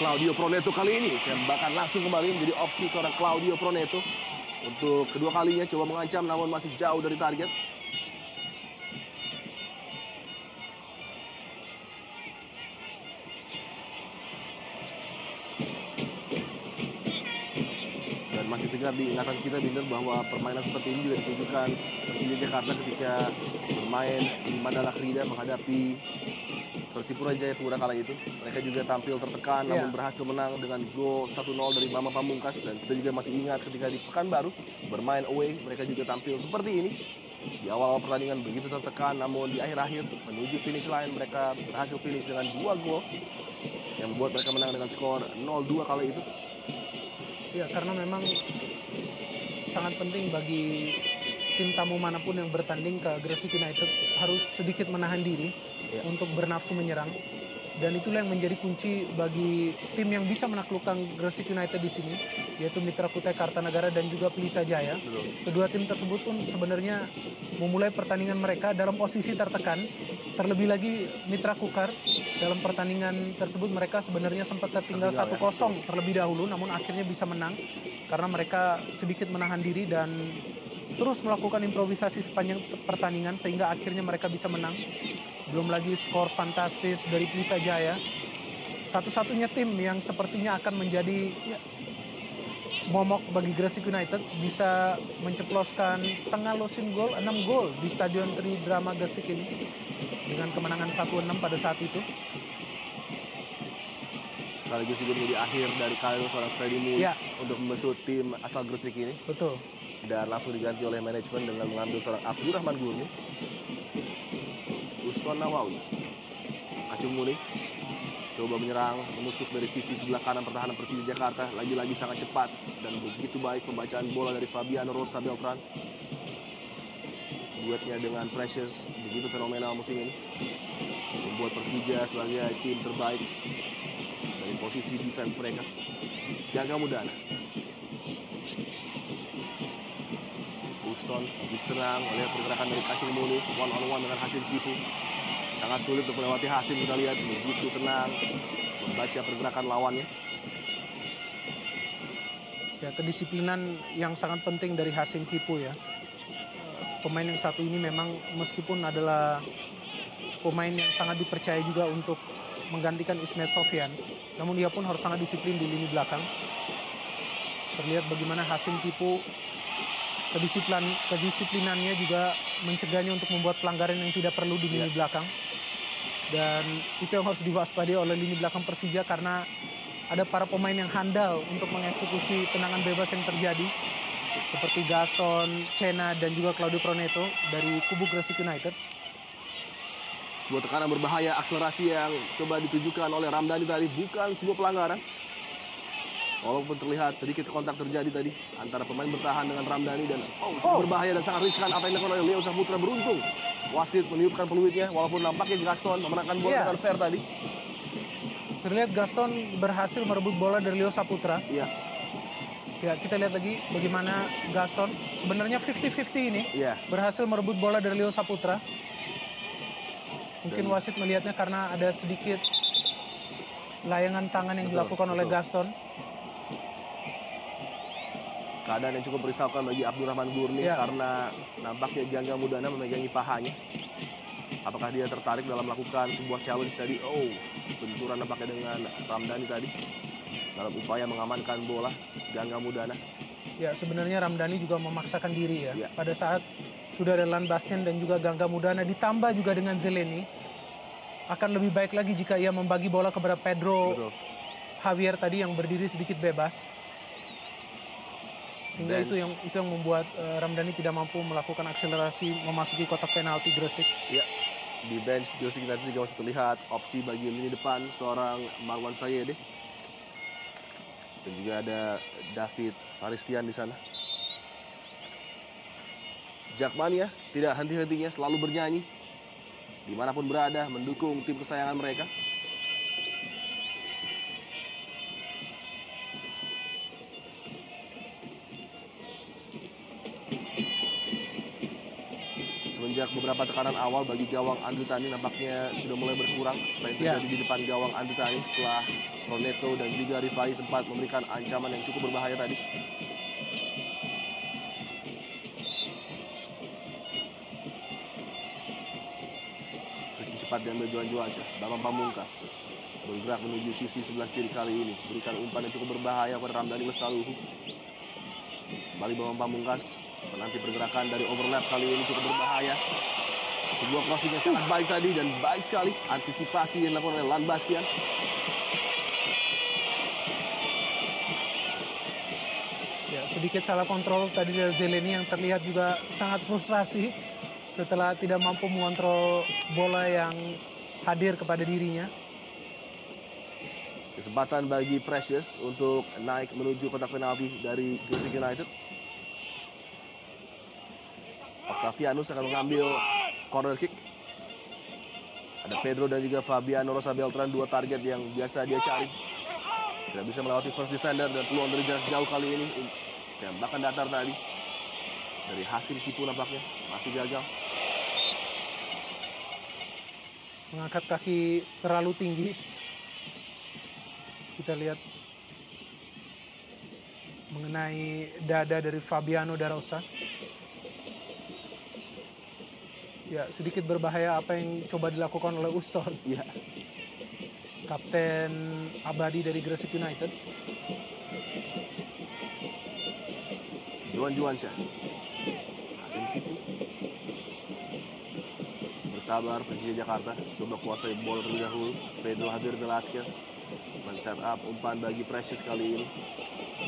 Claudio Proneto kali ini tembakan langsung kembali menjadi opsi seorang Claudio Proneto. Untuk kedua kalinya coba mengancam namun masih jauh dari target. Dan masih segar di ingatan kita, Binder, bahwa permainan seperti ini juga ditunjukkan Persija Jakarta ketika bermain di Mandala Krida menghadapi Persipura Jayapura kala itu. Mereka juga tampil tertekan namun berhasil menang dengan gol 1-0 dari Bambang Pamungkas. Dan kita juga masih ingat ketika di Pekanbaru bermain away, mereka juga tampil seperti ini. Di awal pertandingan begitu tertekan, namun di akhir-akhir menuju finish line mereka berhasil finish dengan 2 gol yang membuat mereka menang dengan skor 0-2 kali itu.
Ya, karena memang sangat penting bagi tim tamu manapun yang bertanding ke Gresik United harus sedikit menahan diri untuk bernafsu menyerang. Dan itulah yang menjadi kunci bagi tim yang bisa menaklukkan Gresik United di sini, yaitu Mitra Kutai Kartanagara dan juga Pelita Jaya. Kedua tim tersebut pun sebenarnya memulai pertandingan mereka dalam posisi tertekan. Terlebih lagi Mitra Kukar dalam pertandingan tersebut mereka sebenarnya sempat tertinggal 1-0 terlebih dahulu, namun akhirnya bisa menang karena mereka sedikit menahan diri dan terus melakukan improvisasi sepanjang pertandingan sehingga akhirnya mereka bisa menang. Belum lagi skor fantastis dari Pelita Jaya. Satu-satunya tim yang sepertinya akan menjadi momok bagi Gresik United bisa menceploskan setengah losing gol, 6 gol di Stadion Tridrama Gresik ini dengan kemenangan 1-6 pada saat itu.
Sekaligus juga menjadi akhir dari karir seorang Freddy Mui untuk membesut tim asal Gresik ini.
Betul.
Dan langsung diganti oleh manajemen dengan mengambil seorang Abdurrahman Gurni. Uston Nawawi. Acung Munif coba menyerang, menusuk dari sisi sebelah kanan pertahanan Persija Jakarta. Lagi-lagi sangat cepat dan begitu baik pembacaan bola dari Fabiano Rosa Beltran. Duetnya dengan Precious begitu fenomenal musim ini, membuat Persija sebagai tim terbaik dari posisi defense mereka. Gangga Mudana. Houston diterang oleh pergerakan dari Kacung Munif, one on one dengan Hasim Kipu. Sangat sulit untuk melewati Hasim, kita lihat begitu tenang membaca pergerakan lawannya.
Ya, kedisiplinan yang sangat penting dari Hasim Kipu ya. Pemain yang satu ini memang meskipun adalah pemain yang sangat dipercaya juga untuk menggantikan Ismet Sofyan, namun dia pun harus sangat disiplin di lini belakang. Terlihat bagaimana Hasim Kipu kedisiplinannya juga mencegahnya untuk membuat pelanggaran yang tidak perlu di lini belakang. Dan itu yang harus diwaspadai oleh lini belakang Persija karena ada para pemain yang handal untuk mengeksekusi tendangan bebas yang terjadi. Seperti Gaston, Cena, dan juga Claudio Proneto dari kubu Gresik United.
Sebuah tekanan berbahaya, akselerasi yang coba ditujukan oleh Ramdhani tadi bukan sebuah pelanggaran. Walaupun terlihat sedikit kontak terjadi tadi antara pemain bertahan dengan Ramdhani dan cukup berbahaya dan sangat riskan apa yang dilakukan oleh Leo Saputra. Beruntung wasit meniupkan peluitnya walaupun nampaknya Gaston memenangkan bola dengan fair tadi.
Terlihat Gaston berhasil merebut bola dari Leo Saputra.
Iya.
Ya, kita lihat lagi bagaimana Gaston sebenarnya 50-50 ini berhasil merebut bola dari Leo Saputra. Mungkin wasit melihatnya karena ada sedikit layangan tangan yang dilakukan oleh Gaston.
Keadaan yang cukup merisaukan bagi Abdurrahman Gurni karena nampaknya Gangga Mudana memegangi pahanya. Apakah dia tertarik dalam melakukan sebuah challenge tadi? Benturan nampaknya dengan Ramdhani tadi. dalam upaya mengamankan bola. Gangga Mudana.
Ya, sebenarnya Ramdhani juga memaksakan diri ya.
Ya.
Pada saat sudah ada Lan Bastian dan juga Gangga Mudana ditambah juga dengan Zeleny, akan lebih baik lagi jika ia membagi bola kepada Pedro
Betul.
Javier tadi yang berdiri sedikit bebas. Sehingga
Bench.
itu yang membuat Ramdhani tidak mampu melakukan akselerasi memasuki kotak penalti Gresik.
Ya, di bench Gresik United juga masih terlihat opsi bagi lini depan seorang Marwan Sayede. Dan juga ada David Faristian di sana. Jakmania tidak henti-hentinya selalu bernyanyi dimanapun berada, mendukung tim kesayangan mereka. Semenjak beberapa tekanan awal bagi gawang Andri Tani nampaknya sudah mulai berkurang. Apa yang terjadi di depan gawang Andri Tani setelah Roneto dan juga Rifai sempat memberikan ancaman yang cukup berbahaya tadi. Free kick cepat diambil Johan Johansyah. Bambang Pamungkas bergerak menuju sisi sebelah kiri kali ini. Berikan umpan yang cukup berbahaya kepada Ramdhani Lestaluhu. Kembali Bambang Pamungkas menanti pergerakan dari overlap kali ini cukup berbahaya. Sebuah crossing yang sangat baik tadi dan baik sekali antisipasi yang dilakukan oleh Lan Bastian.
Ya, sedikit salah kontrol tadi dari Zeleny yang terlihat juga sangat frustrasi setelah tidak mampu mengontrol bola yang hadir kepada dirinya.
Kesempatan bagi Precious untuk naik menuju kotak penalti dari Gresik United. Octavianus akan mengambil corner kick. Ada Pedro dan juga Fabiano Rosa Beltran, dua target yang biasa dia cari. Tidak bisa melewati first defender dan peluang dari jarak jauh kali ini. Tembakan datar tadi dari Hasim Kipu nampaknya masih gagal.
Mengangkat kaki terlalu tinggi. Kita lihat mengenai dada dari Fabiano da Rosa. Ya, sedikit berbahaya apa yang coba dilakukan oleh Uston,
Iya.
kapten abadi dari Gresik United.
Johan Johansyah. Hasim Kipu. Bersabar Persija Jakarta. Coba kuasai bola terlebih dahulu. Pedro Javier Velasquez men-set up umpan bagi Precious kali ini.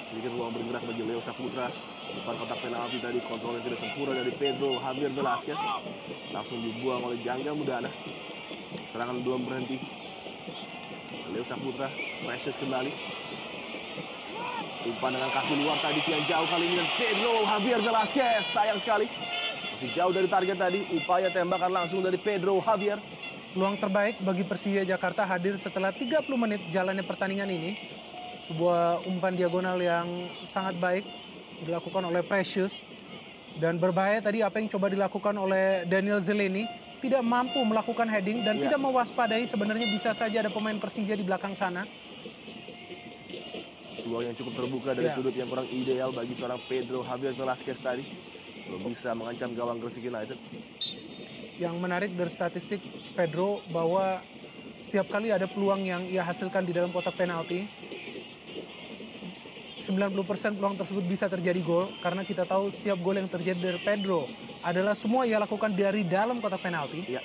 Sedikit ruang bergerak bagi Leo Saputra. Umpan kotak penalti tadi, kontrol yang tidak sempurna dari Pedro Javier Velasquez. Langsung dibuang oleh Gangga Mudana. Serangan belum berhenti. Leo Saputra, Precious kembali. Umpan dengan kaki luar tadi kian jauh kali ini dan Pedro Javier Velasquez. Sayang sekali. Masih jauh dari target tadi. Upaya tembakan langsung dari Pedro Javier.
Peluang terbaik bagi Persija Jakarta hadir setelah 30 menit jalannya pertandingan ini. Sebuah umpan diagonal yang sangat baik dilakukan oleh Precious. Dan berbahaya tadi apa yang coba dilakukan oleh Daniel Zeleny. Tidak mampu melakukan heading dan tidak mewaspadai sebenarnya bisa saja ada pemain Persija di belakang sana.
Peluang yang cukup terbuka dari sudut yang kurang ideal bagi seorang Pedro Javier Velasquez tadi. Belum bisa mengancam gawang Gresik United.
Yang menarik dari statistik Pedro bahwa setiap kali ada peluang yang ia hasilkan di dalam kotak penalti, 90% peluang tersebut bisa terjadi gol karena kita tahu setiap gol yang terjadi dari Pedro adalah semua ia lakukan dari dalam kotak penalti.
Ya.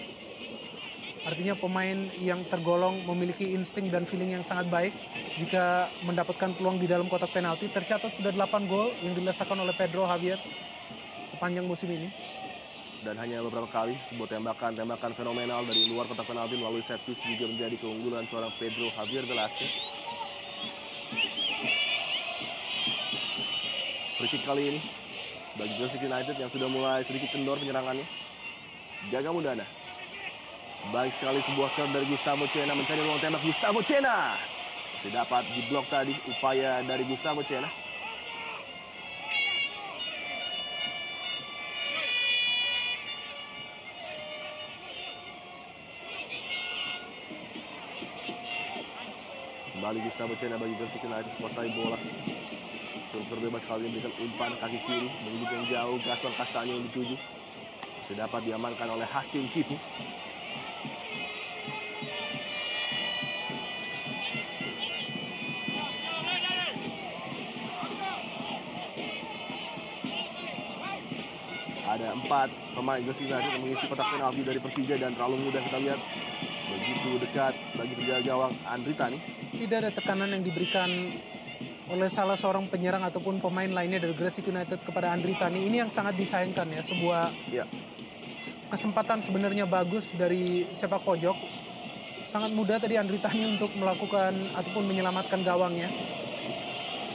Artinya pemain yang tergolong memiliki insting dan feeling yang sangat baik jika mendapatkan peluang di dalam kotak penalti. Tercatat sudah 8 gol yang dilesakan oleh Pedro Javier sepanjang musim ini.
Dan hanya beberapa kali sebuah tembakan fenomenal dari luar kotak penalti melalui set piece juga menjadi keunggulan seorang Pedro Javier Velasquez. Free kick kali ini bagi Gresik United yang sudah mulai sedikit kendor penyerangannya. Gangga Mudana. Baik sekali sebuah turn dari Gustavo Cena mencari ruang tembak. Gustavo Cena masih dapat diblok tadi upaya dari Gustavo Cena. Kembali Gustavo Cena bagi Gresik United kuasai bola. Cukup terbebas kali ini memberikan umpan kaki kiri menuju yang jauh. Gaston Castaño yang dituju. Masih dapat diamankan oleh Hasim Kipu. Ada 4 pemain Gresik United yang mengisi kotak penalti dari Persija dan terlalu mudah kita lihat. Begitu dekat bagi penjaga gawang Andri Tani.
Tidak ada tekanan yang diberikan oleh salah seorang penyerang ataupun pemain lainnya dari Gresik United kepada Andri Tani. Ini yang sangat disayangkan ya, sebuah
Ya,
kesempatan sebenarnya bagus dari sepak pojok. Sangat mudah tadi Andri Tani untuk melakukan ataupun menyelamatkan gawangnya.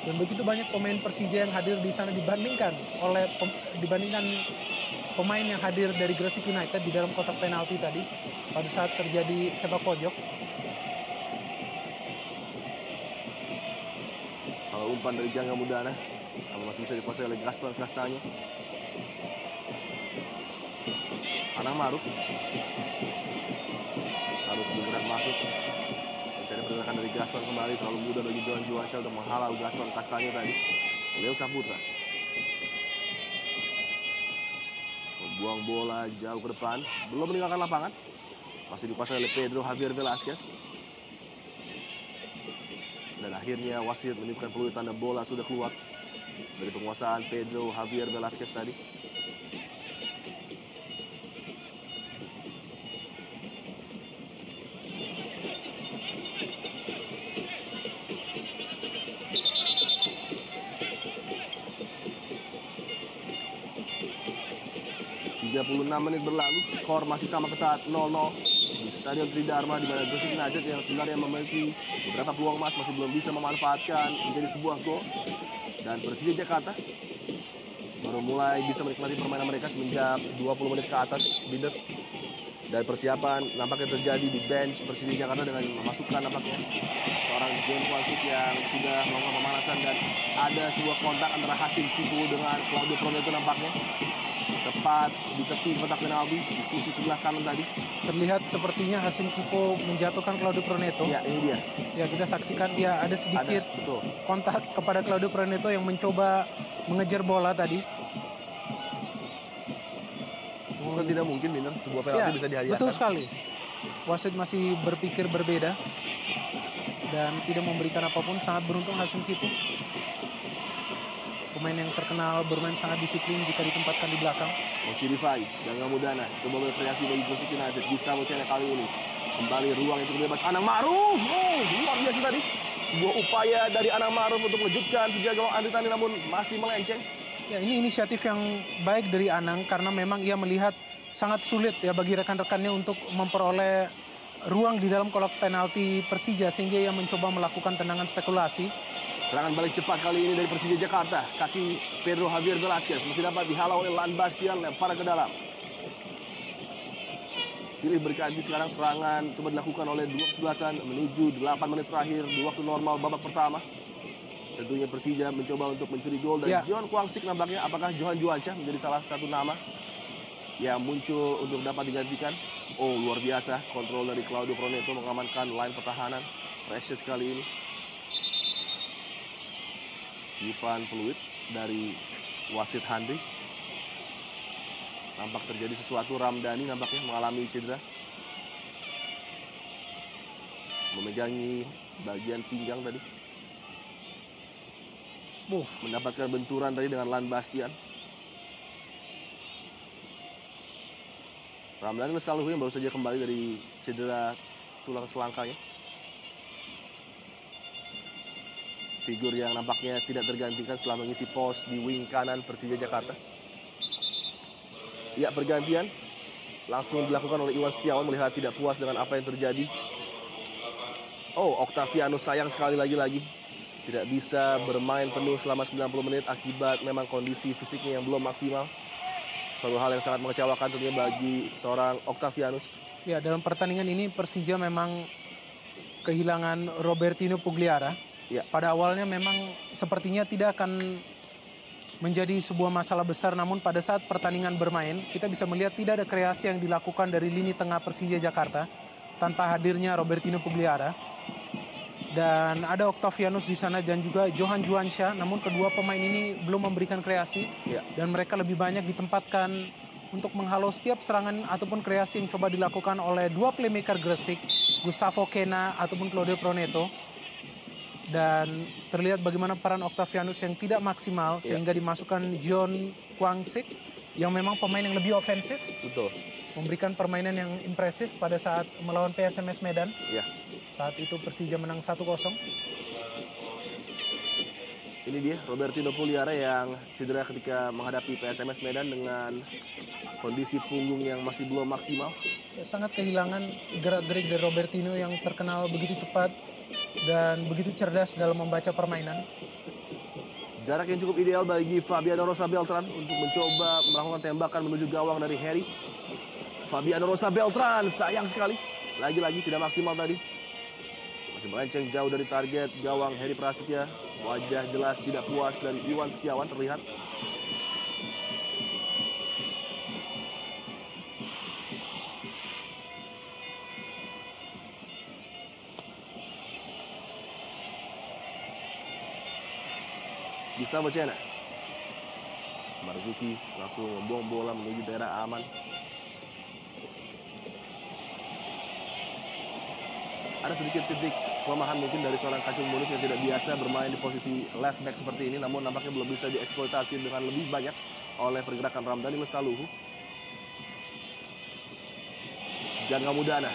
Dan begitu banyak pemain Persija yang hadir di sana dibandingkan pemain yang hadir dari Gresik United di dalam kotak penalti tadi pada saat terjadi sepak pojok.
salah umpan dari Gangga Mudana. Namun masih bisa dikuasai oleh Gaston Castaño. Anang Maruf harus bergerak masuk. Mencari pergerakan dari Gaston kembali. Terlalu mudah bagi Johan Juwansyah untuk menghalau Gaston Castaño tadi. Leo Saputra membuang bola jauh ke depan. Belum meninggalkan lapangan. Masih dikuasai oleh Pedro Javier Velasquez. Dan akhirnya wasit meniupkan peluit tanda bola sudah keluar dari penguasaan Pedro Javier Velasquez tadi. Menit berlalu, skor masih sama ketat 0-0 di Stadion Tridharma di mana Gresik United yang sebenarnya memiliki beberapa peluang emas masih belum bisa memanfaatkan menjadi sebuah gol. Dan Persija Jakarta baru mulai bisa menikmati permainan mereka semenjak 20 menit ke atas. Binder dan persiapan nampaknya terjadi di bench Persija Jakarta dengan memasukkan nampaknya seorang John Kwansik yang sudah melakukan pemanasan, dan ada sebuah kontak antara Hasim Kipu dengan Claudio Proneto nampaknya tepat di tepi kotak penalti di sisi sebelah kanan tadi.
Terlihat sepertinya Hasim Kipo menjatuhkan Claudio Proneto.
Ya, ini dia.
Ya, kita saksikan ya ada sedikit
betul.
kontak kepada Claudio Proneto yang mencoba mengejar bola tadi.
Bukan tidak mungkin Binder sebuah penalti bisa dihadiahkan.
Betul sekali. Wasit masih berpikir berbeda dan tidak memberikan apapun. Sangat beruntung Hasim Kipo. Pemain yang terkenal bermain sangat disiplin jika ditempatkan di belakang.
Mochi Rifai, Gangga Mudana coba berkreasi bagi Gresik United. Gustavo Cena kali ini kembali ruang yang cukup bebas. Anang Maruf, luar biasa tadi. Sebuah upaya dari Anang Maruf untuk mengejutkan penjaga gawang Andri Tani namun masih melenceng.
Ya, ini inisiatif yang baik dari Anang karena memang ia melihat sangat sulit ya bagi rekan-rekannya untuk memperoleh ruang di dalam kotak penalti Persija sehingga ia mencoba melakukan tendangan spekulasi.
Serangan balik cepat kali ini dari Persija Jakarta. Kaki Pedro Javier Velasquez masih dapat dihalau oleh Lan Bastian, lempar ke dalam. Silih berganti sekarang serangan coba dilakukan oleh dua kesebelasan menuju 8 menit terakhir di waktu normal babak pertama. Tentunya Persija mencoba untuk mencuri gol dan John Kwangsik nampaknya. Apakah Johan Juwansyah menjadi salah satu nama yang muncul untuk dapat digantikan? Oh, luar biasa kontrol dari Claudio Proneto mengamankan line pertahanan. Precious kali ini. Tiupan peluit dari wasit Handri. Nampak terjadi sesuatu. Ramdhani nampaknya mengalami cedera. Memegangi bagian pinggang tadi. Mendapatkan benturan tadi dengan Lan Bastian. Ramdhani Lesaluhu yang baru saja kembali dari cedera tulang selangkanya. Figur yang nampaknya tidak tergantikan setelah mengisi pos di wing kanan Persija Jakarta. Ya, pergantian langsung dilakukan oleh Iwan Setiawan melihat tidak puas dengan apa yang terjadi. Oh, Octavianus sayang sekali lagi-lagi tidak bisa bermain penuh selama 90 menit akibat memang kondisi fisiknya yang belum maksimal. Suatu hal yang sangat mengecewakan tentunya bagi seorang Octavianus.
Ya, dalam pertandingan ini Persija memang kehilangan Robertinho Pugliara.
Ya.
Pada awalnya memang sepertinya tidak akan menjadi sebuah masalah besar, namun pada saat pertandingan bermain kita bisa melihat tidak ada kreasi yang dilakukan dari lini tengah Persija Jakarta tanpa hadirnya Robertinho Pugliara. Dan ada Octavianus di sana dan juga Johan Juwansyah, namun kedua pemain ini belum memberikan kreasi.
Ya.
Dan mereka lebih banyak ditempatkan untuk menghalau setiap serangan ataupun kreasi yang coba dilakukan oleh dua playmaker Gresik, Gustavo Cena ataupun Claudio Proneto. Dan terlihat bagaimana peran Octavianus yang tidak maksimal sehingga dimasukkan John Kwangsik yang memang pemain yang lebih ofensif,
Betul.
memberikan permainan yang impresif pada saat melawan PSMS Medan.
Ya.
Saat itu Persija menang 1-0.
Ini dia Robertino Puliara yang cedera ketika menghadapi PSMS Medan dengan kondisi punggung yang masih belum maksimal.
Sangat kehilangan gerak-gerik dari Robertino yang terkenal begitu cepat dan begitu cerdas dalam membaca permainan.
Jarak yang cukup ideal bagi Fabiano Rosa Beltran untuk mencoba melakukan tembakan menuju gawang dari Harry. Fabiano Rosa Beltran, sayang sekali. Lagi-lagi tidak maksimal tadi. Masih melenceng jauh dari target gawang Harry Prasetya. Wajah jelas tidak puas dari Iwan Setiawan terlihat. Gustavo Cena. Marzuki langsung membuang bola menuju daerah aman. Ada sedikit titik kelemahan mungkin dari seorang Kacung Munif yang tidak biasa bermain di posisi left back seperti ini, namun nampaknya belum bisa dieksploitasi dengan lebih banyak oleh pergerakan Ramdhani Mesaluhu. Gangga Mudana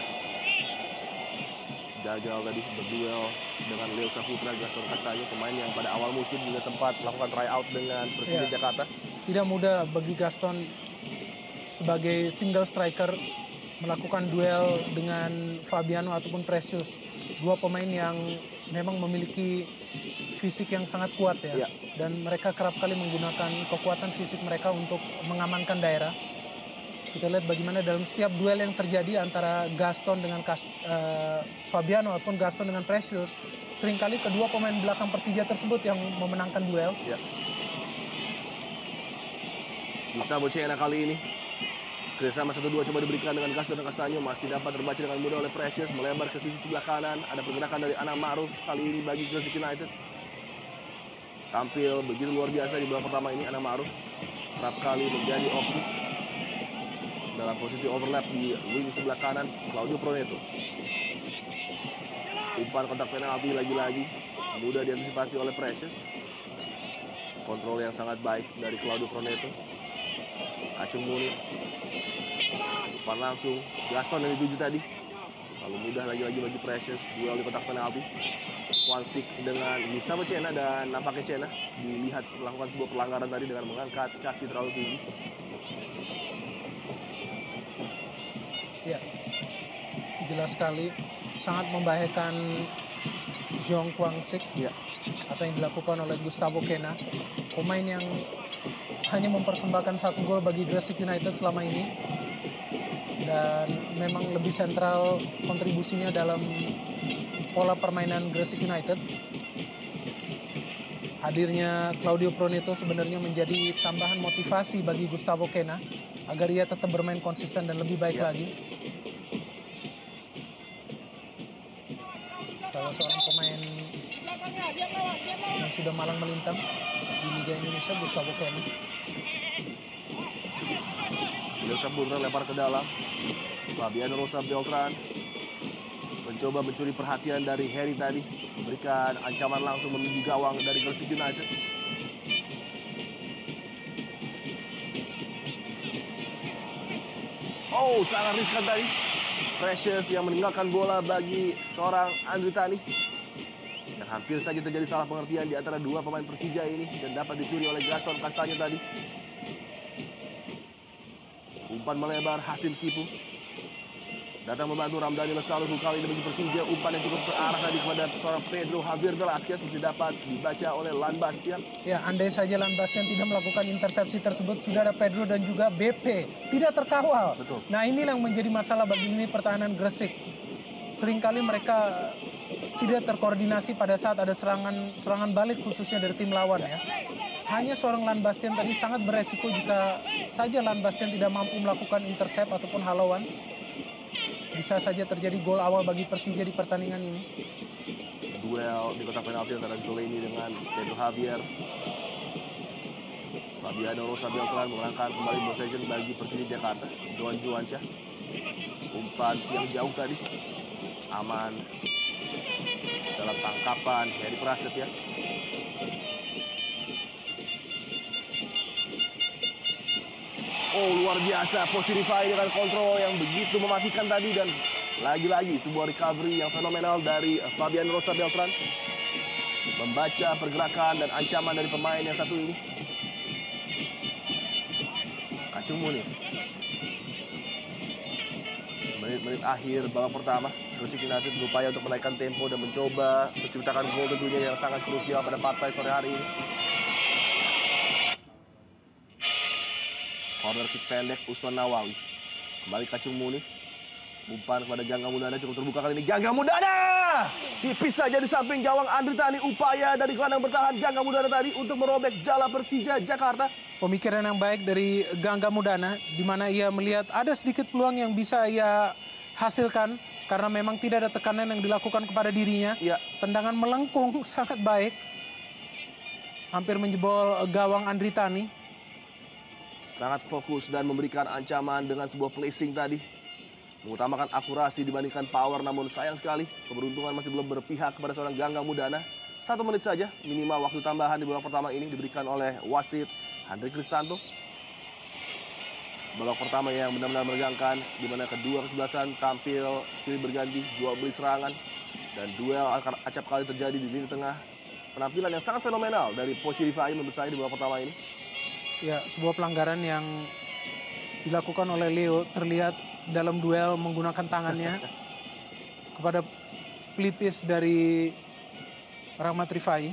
gagal tadi berduel dengan Leo Saputra. Gaston Castaño, pemain yang pada awal musim juga sempat melakukan tryout dengan Persija Jakarta.
Tidak mudah bagi Gaston sebagai single striker melakukan duel dengan Fabiano ataupun Precious. Dua pemain yang memang memiliki fisik yang sangat kuat ya. Dan mereka kerap kali menggunakan kekuatan fisik mereka untuk mengamankan daerah. Kita lihat bagaimana dalam setiap duel yang terjadi antara Gaston dengan Fabiano ataupun Gaston dengan Precious, seringkali kedua pemain belakang Persija tersebut yang memenangkan duel.
Gustavo Cena kali ini kerjasama 1-2 coba diberikan dengan Gaston Castaño, masih dapat terbaca dengan mudah oleh Precious, melebar ke sisi sebelah kanan. Ada pergerakan dari Anam Ma'ruf kali ini bagi Gresik United. Tampil begitu luar biasa di babak pertama ini. Anam Ma'ruf kerap kali menjadi opsi dalam posisi overlap di wing sebelah kanan. Claudio Proneto, umpan kontak penalti lagi-lagi mudah diantisipasi oleh Precious. Kontrol yang sangat baik dari Claudio Proneto. Kacung Munif, umpan langsung Gaston yang dituju tadi, lalu mudah lagi-lagi bagi Precious. Duel di kotak penalti, Wansik dengan Gustavo Cena, dan nampaknya Cena dilihat melakukan sebuah pelanggaran tadi dengan mengangkat kaki terlalu tinggi.
Ya, jelas sekali sangat membahayakan Jong Kwangsik. Apa yang dilakukan oleh Gustavo Cena, pemain yang hanya mempersembahkan 1 gol bagi Gresik United selama ini, dan memang lebih sentral kontribusinya dalam pola permainan Gresik United. Hadirnya Claudio Proneto sebenarnya menjadi tambahan motivasi bagi Gustavo Cena agar ia tetap bermain konsisten dan lebih baik lagi. Salah seorang pemain yang sudah malang melintang di Liga Indonesia, Gustavo Cena.
Leo Saputra lempar ke dalam. Fabiano Rosa Beltran mencoba mencuri perhatian dari Harry tadi, memberikan ancaman langsung menuju gawang dari Gresik United. Oh, sangat riskan tadi. Precious yang meninggalkan bola bagi seorang Andri Tani. Dan hampir saja terjadi salah pengertian di antara dua pemain Persija ini dan dapat dicuri oleh Gaston Castaño tadi. Umpan melebar, Hasim Kipu datang membantu Ramdhani Mesaluhu kali ini bagi Persija. Umpan yang cukup terarah tadi kepada seorang Pedro Javier Velasquez mesti dapat dibaca oleh Lan Bastian.
Ya, andai saja Lan Bastian tidak melakukan intercepsi tersebut, sudah ada Pedro dan juga BP tidak terkawal.
Betul.
Nah, inilah yang menjadi masalah bagi lini pertahanan Gresik. Seringkali mereka tidak terkoordinasi pada saat ada serangan balik khususnya dari tim lawan ya. Hanya seorang Lan Bastian tadi sangat beresiko jika saja Lan Bastian tidak mampu melakukan intercept ataupun halauan. Bisa saja terjadi gol awal bagi Persija di pertandingan ini.
Duel di kotak penalti antara Zoleni dengan Pedro Javier. Fabiano Rosa Beltran memenangkan kembali possession bagi Persija Jakarta. Johan Juansyah, umpan yang jauh tadi, aman dalam tangkapan Harry Prasetya. Oh, luar biasa Pochi Rifai dengan kontrol yang begitu mematikan tadi. Dan lagi-lagi sebuah recovery yang fenomenal dari Fabian Rosa Beltran. Membaca pergerakan dan ancaman dari pemain yang satu ini. Kacung Munif. Menit-menit akhir babak pertama, Gresik United berupaya untuk menaikkan tempo dan mencoba menciptakan gol tentunya yang sangat krusial pada partai sore hari ini. Corner kick pendek Usman Nawawi. Kembali Kacung Munif. Umpan kepada Gangga Mudana, cukup terbuka kali ini. Gangga Mudana! Tipis saja di samping gawang Andri Tani. Upaya dari gelandang bertahan Gangga Mudana tadi untuk merobek jala Persija Jakarta.
Pemikiran yang baik dari Gangga Mudana, di mana ia melihat ada sedikit peluang yang bisa ia hasilkan karena memang tidak ada tekanan yang dilakukan kepada dirinya.
Ya.
Tendangan melengkung sangat baik, hampir menjebol gawang Andri Tani.
Sangat fokus dan memberikan ancaman dengan sebuah placing tadi. Mengutamakan akurasi dibandingkan power, namun sayang sekali keberuntungan masih belum berpihak kepada seorang Gangga Mudana. 1 menit saja minimal waktu tambahan di babak pertama ini diberikan oleh wasit Andre Kristanto. Babak pertama yang benar-benar menegangkan, di mana kedua kesebelasan tampil silih berganti, jual beli serangan, dan duel acap kali terjadi di lini tengah. Penampilan yang sangat fenomenal dari Pochi Rifai menurut saya di babak pertama ini.
Ya, sebuah pelanggaran yang dilakukan oleh Leo terlihat dalam duel menggunakan tangannya kepada pelipis dari Rahmat Rifai.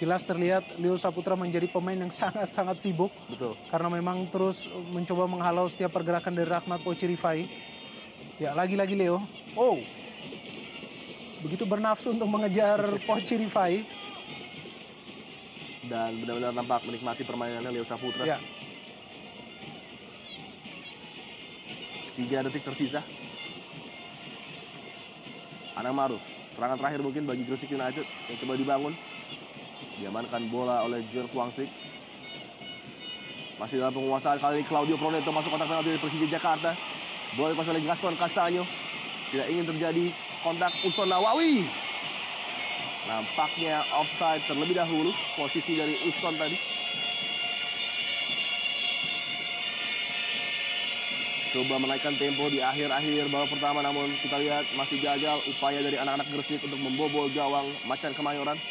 Jelas terlihat Leo Saputra menjadi pemain yang sangat-sangat sibuk.
Betul.
Karena memang terus mencoba menghalau setiap pergerakan dari Rahmat Pochi Rifai. Ya, lagi-lagi Leo. Oh, begitu bernafsu untuk mengejar Pochi Rifai.
Dan benar-benar nampak menikmati permainannya Leo Saputra.
Ya.
3 detik tersisa. Anang Maruf. Serangan terakhir mungkin bagi Gresik United yang coba dibangun. Diamankan bola oleh John Kwangsik. Masih dalam penguasaan kali ini Claudio Proneto masuk kotak penalti dari Persija Jakarta. Bola dikuasai oleh Gaston Castanyo. Tidak ingin terjadi kontak Uston Nawawi. Nampaknya offside terlebih dahulu posisi dari Uston tadi. Coba menaikkan tempo di akhir-akhir babak pertama, namun kita lihat masih gagal upaya dari anak-anak Gresik untuk membobol gawang Macan Kemayoran.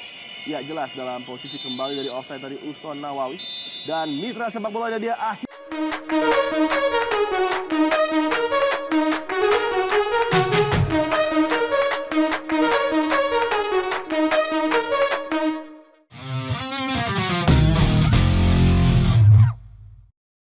Ya, jelas dalam posisi kembali dari offside dari Uston Nawawi. Dan mitra sepak bola dia akhir.